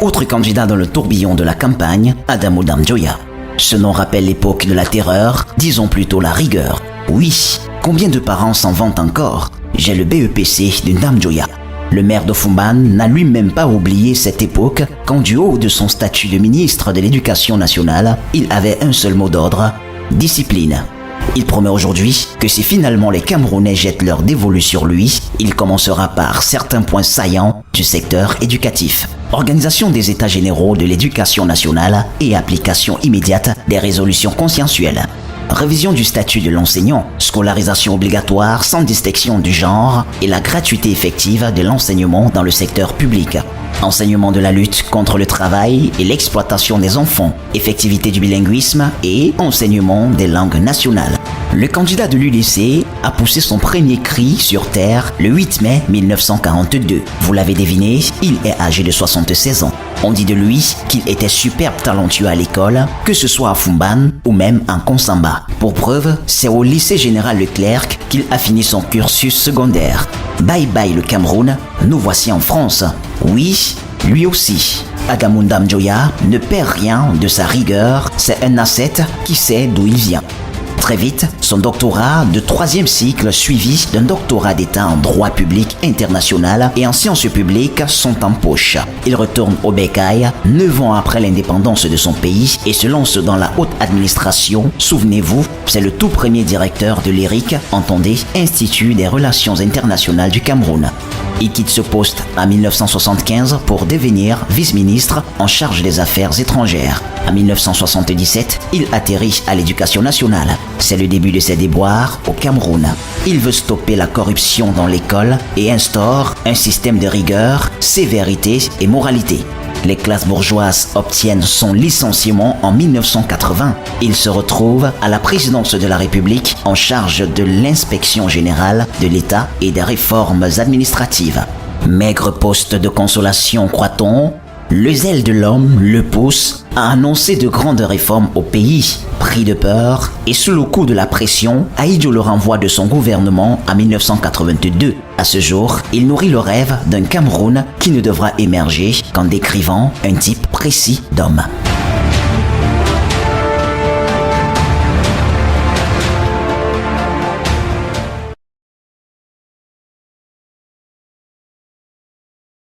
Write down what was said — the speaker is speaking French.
Autre candidat dans le tourbillon de la campagne, Adamou Dam-Dioya. Ce nom rappelle l'époque de la terreur, disons plutôt la rigueur. Oui, combien de parents s'en vantent encore? J'ai le BEPC de Dam-Dioya. Le maire de Foumban n'a lui-même pas oublié cette époque quand du haut de son statut de ministre de l'Éducation nationale, il avait un seul mot d'ordre, discipline. Il promet aujourd'hui que si finalement les Camerounais jettent leur dévolu sur lui, il commencera par certains points saillants du secteur éducatif. Organisation des états généraux de l'éducation nationale et application immédiate des résolutions consciensuelles. Révision du statut de l'enseignant, scolarisation obligatoire sans distinction du genre et la gratuité effective de l'enseignement dans le secteur public. Enseignement de la lutte contre le travail et l'exploitation des enfants, effectivité du bilinguisme et enseignement des langues nationales. Le candidat de l'UDC a poussé son premier cri sur terre le 8 mai 1942. Vous l'avez deviné, il est âgé de 76 ans. On dit de lui qu'il était superbe talentueux à l'école, que ce soit à Foumban ou même en Konsamba. Pour preuve, c'est au lycée général Leclerc qu'il a fini son cursus secondaire. Bye bye le Cameroun, nous voici en France. Oui, lui aussi. Adamou Dam-Dioya ne perd rien de sa rigueur, c'est un asset qui sait d'où il vient. Très vite, son doctorat de 3e cycle suivi d'un doctorat d'État en droit public international et en sciences publiques sont en poche. Il retourne au Bécaye 9 ans après l'indépendance de son pays et se lance dans la haute administration. Souvenez-vous, c'est le tout premier directeur de l'IRIC, entendez, Institut des Relations Internationales du Cameroun. Il quitte ce poste en 1975 pour devenir vice-ministre en charge des affaires étrangères. En 1977, il atterrit à l'Éducation nationale. C'est le début de ses déboires au Cameroun. Il veut stopper la corruption dans l'école et instaure un système de rigueur, sévérité et moralité. Les classes bourgeoises obtiennent son licenciement en 1980. Il se retrouve à la présidence de la République en charge de l'inspection générale de l'État et des réformes administratives. Maigre poste de consolation, croit-on? Le zèle de l'homme le pousse à annoncer de grandes réformes au pays. Pris de peur et sous le coup de la pression, Ahidjo le renvoie de son gouvernement en 1982. À ce jour, il nourrit le rêve d'un Cameroun qui ne devra émerger qu'en décrivant un type précis d'homme.